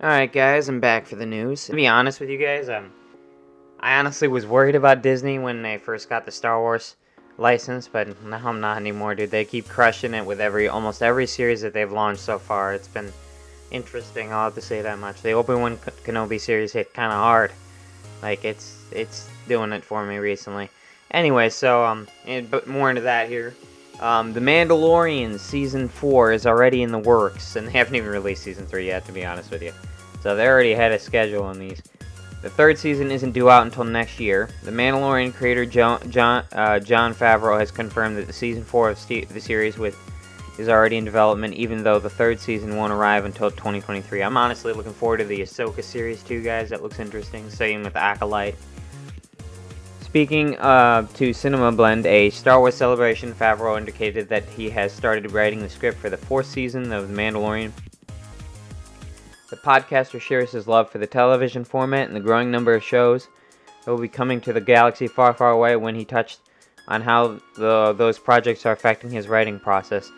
Alright guys, I'm back for the news. To be honest with you guys, I honestly was worried about Disney when they first got the Star Wars license, but now I'm not anymore, dude. They keep crushing it with almost every series that they've launched so far. It's been interesting, I'll have to say that much. The Obi-Wan Kenobi series hit kind of hard. Like, it's doing it for me recently. Anyway, so, but more into that here. The Mandalorian Season 4 is already in the works, and they haven't even released Season 3 yet, to be honest with you. So they're already ahead of schedule on these. The third season isn't due out until next year. The Mandalorian creator Jon Favreau has confirmed that the Season 4 of the series is already in development, even though the third season won't arrive until 2023. I'm honestly looking forward to the Ahsoka series too, guys. That looks interesting. Same with Acolyte. Speaking to Cinema Blend, a Star Wars celebration, Favreau indicated that he has started writing the script for the fourth season of The Mandalorian. The podcaster shares his love for the television format and the growing number of shows that will be coming to the galaxy far, far away when he touched on how those projects are affecting his writing process.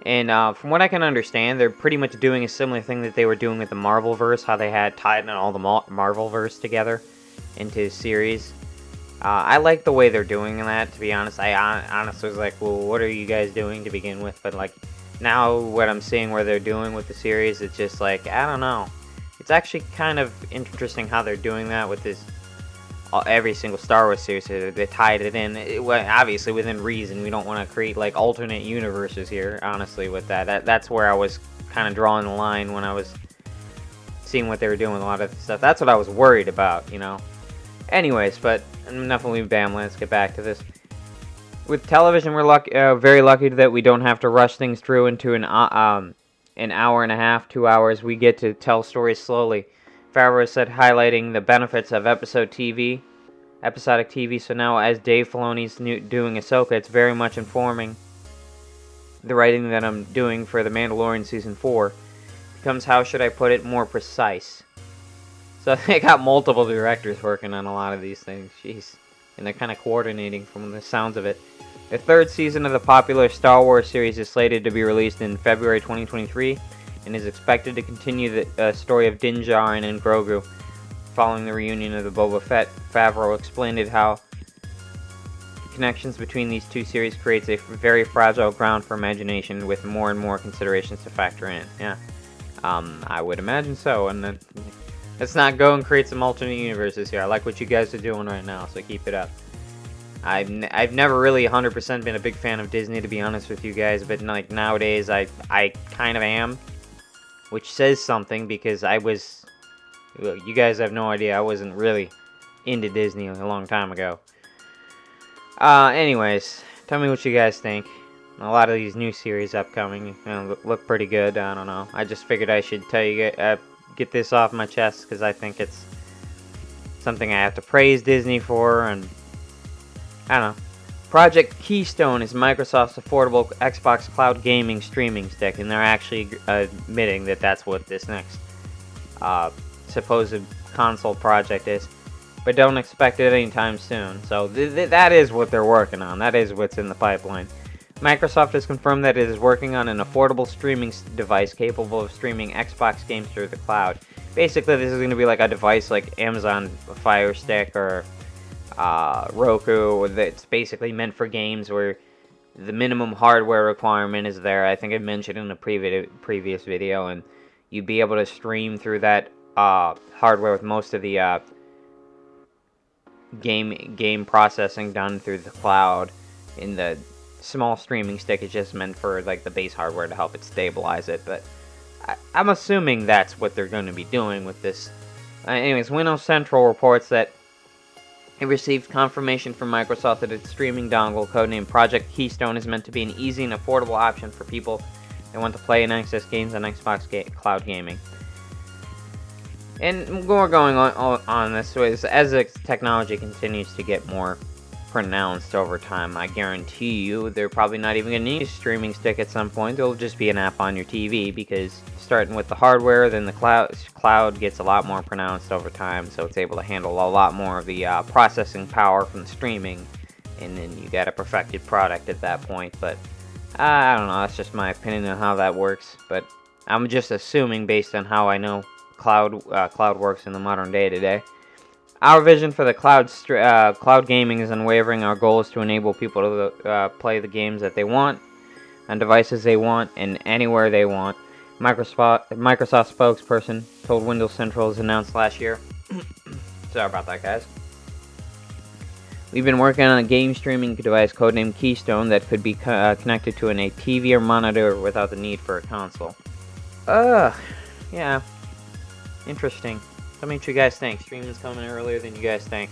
And from what I can understand, they're pretty much doing a similar thing that they were doing with the Marvelverse, how they had tied in all the Marvelverse together into a series. I like the way they're doing that, to be honest. I honestly was like, well, what are you guys doing to begin with? But, like, now what I'm seeing where they're doing with the series, it's just like, I don't know. It's actually kind of interesting how they're doing that with this, every single Star Wars series. They tied it in, obviously within reason. We don't want to create, like, alternate universes here, honestly, with that. That's where I was kind of drawing the line when I was seeing what they were doing with a lot of stuff. That's what I was worried about, you know. Anyways, but enough of me babbling. Let's get back to this. With television, we're very lucky that we don't have to rush things through into an hour and a half, 2 hours. We get to tell stories slowly. Favreau said, highlighting the benefits of episodic TV. So now, as Dave Filoni's doing Ahsoka, it's very much informing the writing that I'm doing for The Mandalorian Season 4. Becomes, how should I put it, more precise. So they got multiple directors working on a lot of these things. Jeez. And they're kind of coordinating from the sounds of it. The third season of the popular Star Wars series is slated to be released in February 2023 and is expected to continue the story of Din Djarin and Grogu. Following the reunion of the Boba Fett, Favreau explained how the connections between these two series creates a very fragile ground for imagination with more and more considerations to factor in. Yeah, I would imagine so. And then, let's not go and create some alternate universes here. I like what you guys are doing right now, so keep it up. I've never really 100% been a big fan of Disney, to be honest with you guys, but like nowadays I kind of am, which says something because you guys have no idea, I wasn't really into Disney a long time ago. Anyways, tell me what you guys think. A lot of these new series upcoming look pretty good. I don't know. I just figured I should tell you get this off my chest because I think it's something I have to praise Disney for, and I don't know. Project Keystone is Microsoft's affordable Xbox cloud gaming streaming stick, and they're actually admitting that that's what this next supposed console project is. But don't expect it anytime soon. So that is what they're working on. That is what's in the pipeline. Microsoft has confirmed that it is working on an affordable streaming device capable of streaming Xbox games through the cloud. Basically, this is going to be like a device like Amazon Fire Stick or Roku, that's basically meant for games where the minimum hardware requirement is there. I think I mentioned in a previous video, and you'd be able to stream through that hardware with most of the game processing done through the cloud. In the small streaming stick is just meant for like the base hardware to help it stabilize it, but I'm assuming that's what they're going to be doing with this. Anyways, Windows Central reports that it received confirmation from Microsoft that its streaming dongle, codenamed Project Keystone, is meant to be an easy and affordable option for people that want to play and access games on Xbox cloud gaming. And we're going on this way, as the technology continues to get more pronounced over time, I guarantee you they're probably not even going to need a streaming stick at some point. It'll just be an app on your TV, because starting with the hardware, then the cloud gets a lot more pronounced over time, so it's able to handle a lot more of the processing power from the streaming, and then you got a perfected product at that point. But I don't know, that's just my opinion on how that works, but I'm just assuming based on how I know cloud works in the modern day today. Our vision for the cloud gaming is unwavering. Our goal is to enable people to play the games that they want, on devices they want, and anywhere they want. Microsoft spokesperson told Windows Central, as announced last year. Sorry about that, guys. We've been working on a game streaming device codenamed Keystone that could be connected to a TV or monitor without the need for a console. Yeah. Interesting. Tell me what you guys think. Streaming's coming earlier than you guys think.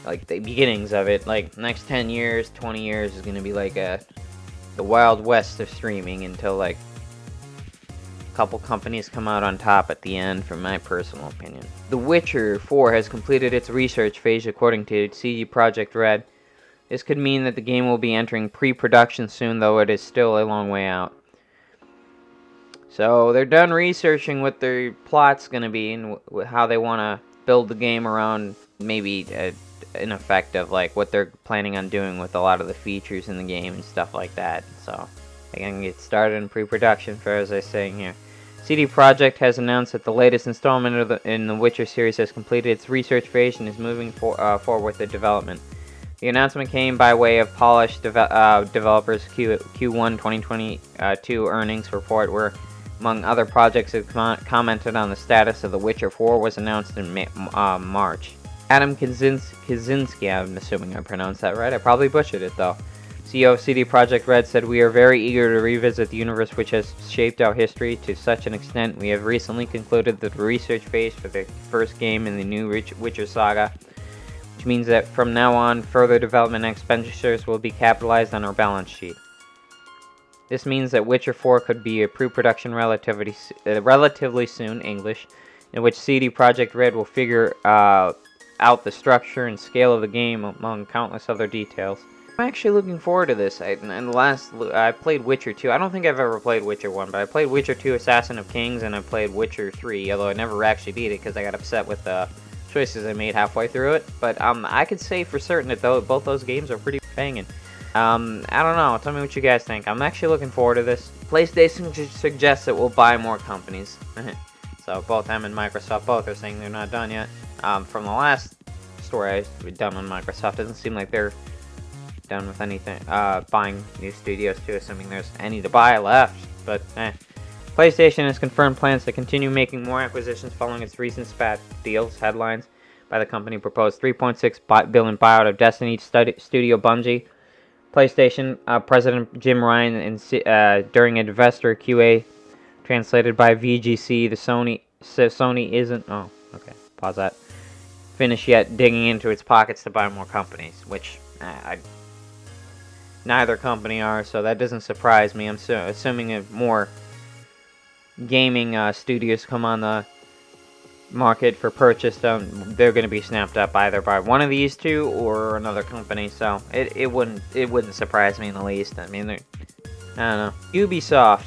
Like, the beginnings of it. Like, next 10 years, 20 years is going to be like the Wild West of streaming until, like, a couple companies come out on top at the end, from my personal opinion. The Witcher 4 has completed its research phase, according to CD Projekt Red. This could mean that the game will be entering pre-production soon, though it is still a long way out. So they're done researching what their plot's going to be and how they want to build the game around, maybe an effect of like what they're planning on doing with a lot of the features in the game and stuff like that. So they can get started in pre-production, for as I say here. CD Projekt has announced that the latest installment in the Witcher series has completed its research phase and is moving forward with the development. The announcement came by way of polished developers Q1 2022 earnings report, where among other projects, it commented on the status of The Witcher 4 was announced in March. Adam Kaczynski, I'm assuming I pronounced that right. I probably butchered it, though. CEO of CD Projekt Red said, "We are very eager to revisit the universe which has shaped our history to such an extent. We have recently concluded the research phase for the first game in the new Witcher saga, which means that from now on, further development expenditures will be capitalized on our balance sheet. This means that Witcher 4 could be a pre-production relatively soon, English, in which CD Projekt Red will figure out the structure and scale of the game among countless other details." I'm actually looking forward to this. I played Witcher 2. I don't think I've ever played Witcher 1, but I played Witcher 2 Assassin of Kings, and I played Witcher 3, although I never actually beat it because I got upset with the choices I made halfway through it. But I could say for certain that both those games are pretty banging. I don't know. Tell me what you guys think. I'm actually looking forward to this. PlayStation suggests it will buy more companies. So both them and Microsoft both are saying they're not done yet. From the last story I've done on Microsoft, doesn't seem like they're done with anything. Buying new studios too, assuming there's any to buy left. But PlayStation has confirmed plans to continue making more acquisitions following its recent SPAC deals. Headlines by the company proposed $3.6 billion buyout of Destiny studio Bungie. PlayStation President Jim Ryan, during an investor QA translated by VGC, Sony isn't... Oh, okay, pause that. Finished yet digging into its pockets to buy more companies, which neither company are, so that doesn't surprise me. I'm assuming if more gaming studios come on the market for purchase, they're going to be snapped up either by one of these two or another company. So it wouldn't surprise me in the least. I mean, I don't know. Ubisoft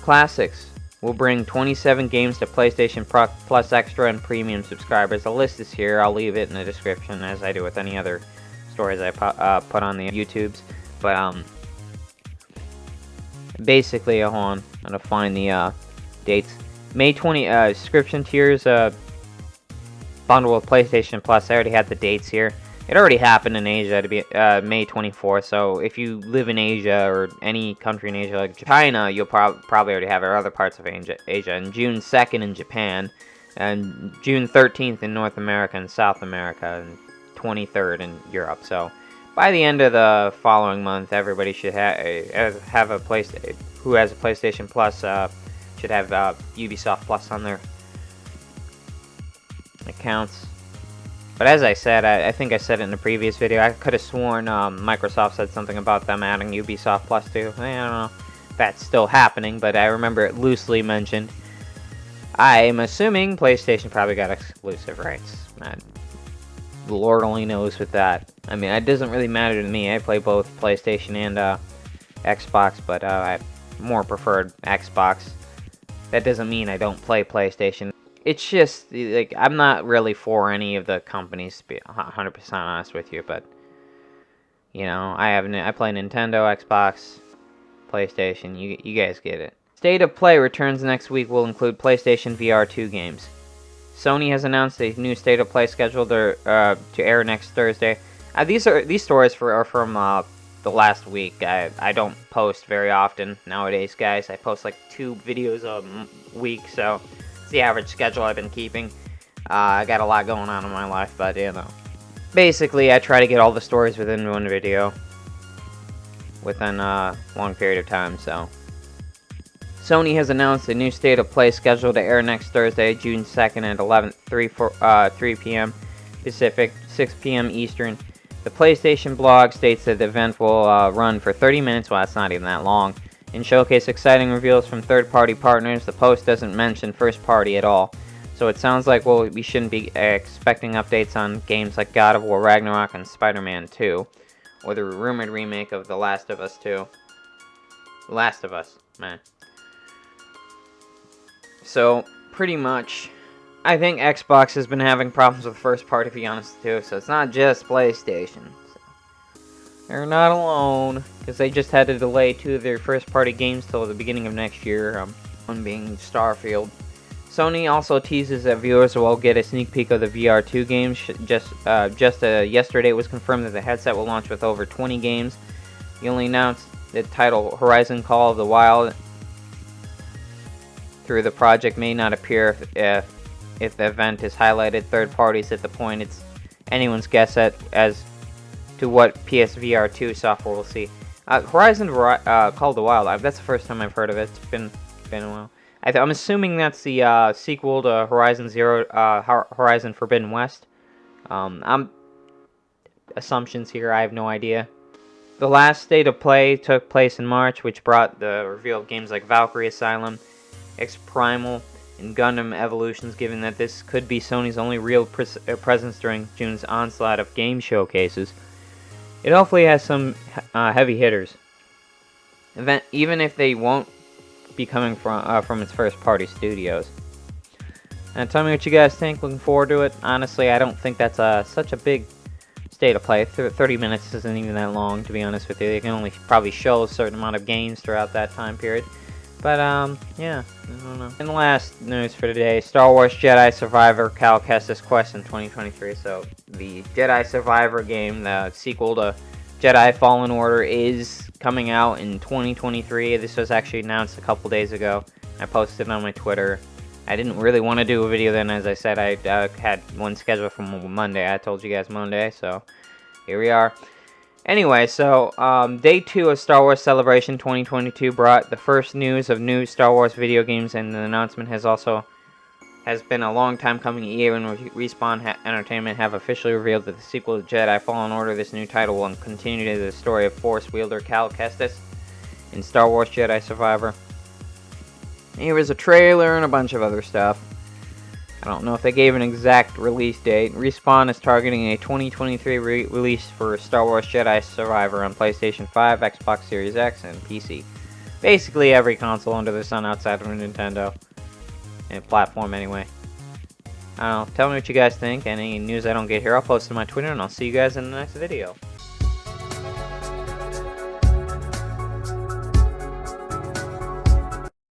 Classics will bring 27 games to PlayStation Plus Extra and Premium subscribers. The list is here. I'll leave it in the description, as I do with any other stories I put on the YouTubes. But basically, hold on, I'm gonna find the dates. May 20 subscription tiers bundle with PlayStation Plus. I already had the dates here. It already happened in Asia to be May 24th. So if you live in Asia or any country in Asia like China, you'll probably already have it, or other parts of Asia. And June 2nd in Japan, and June 13th in North America and South America, and 23rd in Europe. So by the end of the following month, everybody should have a PlayStation. Who has a PlayStation Plus should have Ubisoft Plus on their accounts. But as I said, I think I said it in the previous video, I could have sworn Microsoft said something about them adding Ubisoft Plus too. I don't know if that's still happening, but I remember it loosely mentioned. I'm assuming PlayStation probably got exclusive rights. The Lord only knows with that. I mean, it doesn't really matter to me. I play both PlayStation and Xbox, but I more preferred Xbox. That doesn't mean I don't play PlayStation. It's just, like, I'm not really for any of the companies, to be 100% honest with you, but, you know, I play Nintendo, Xbox, PlayStation, you guys get it. State of Play returns next week will include PlayStation VR 2 games. Sony has announced a new State of Play scheduled to air next Thursday. These stories are from the last week. I don't post very often nowadays, guys. I post like 2 videos a week, so it's the average schedule I've been keeping. I got a lot going on in my life, but you know. Basically, I try to get all the stories within one video within a long period of time, so. Sony has announced a new State of Play scheduled to air next Thursday, June 2nd at 3 p.m. Pacific, 6 p.m. Eastern. The PlayStation blog states that the event will run for 30 minutes, well, that's not even that long, and showcase exciting reveals from third-party partners. The post doesn't mention first-party at all, so it sounds like we shouldn't be expecting updates on games like God of War Ragnarok and Spider-Man 2, or the rumored remake of The Last of Us 2. Last of Us, man. So, pretty much, I think Xbox has been having problems with first party, to be honest, too. So, it's not just PlayStation. So. They're not alone, because they just had to delay 2 of their first party games till the beginning of next year, one being Starfield. Sony also teases that viewers will get a sneak peek of the VR 2 games. Yesterday it was confirmed that the headset will launch with over 20 games. They only announced the title Horizon Call of the Wild through the project may not appear if the event is highlighted. Third parties at the point it's anyone's guess as to what PSVR 2 software will see. Horizon Call of the Wild. That's the first time I've heard of it. It's been a while. I'm assuming that's the sequel to Horizon Horizon Forbidden West. Assumptions here. I have no idea. The last State of Play took place in March, which brought the reveal of games like Valkyrie Asylum, X Primal, and Gundam Evolutions, given that this could be Sony's only real presence during June's onslaught of game showcases. It hopefully has some heavy hitters, even if they won't be coming from its first-party studios. And tell me what you guys think. Looking forward to it. Honestly, I don't think that's such a big State of Play. 30 minutes isn't even that long, to be honest with you. They can only probably show a certain amount of games throughout that time period. But, yeah, I don't know. And the last news for today, Star Wars Jedi Survivor Cal Kestis Quest in 2023. So, the Jedi Survivor game, the sequel to Jedi Fallen Order, is coming out in 2023. This was actually announced a couple days ago. I posted it on my Twitter. I didn't really want to do a video then, as I said. I had one scheduled for Monday. I told you guys Monday, so here we are. Anyway, so Day 2 of Star Wars Celebration 2022 brought the first news of new Star Wars video games, and the announcement has been a long time coming. EA and Respawn Entertainment have officially revealed that the sequel to Jedi Fallen Order, this new title, will continue the story of Force wielder Cal Kestis in Star Wars Jedi Survivor. Here was a trailer and a bunch of other stuff. I don't know if they gave an exact release date. Respawn is targeting a 2023 release for Star Wars Jedi Survivor on PlayStation 5, Xbox Series X, and PC. Basically every console under the sun outside of Nintendo. And platform anyway. I don't know. Tell me what you guys think. Any news I don't get here, I'll post it on my Twitter, and I'll see you guys in the next video.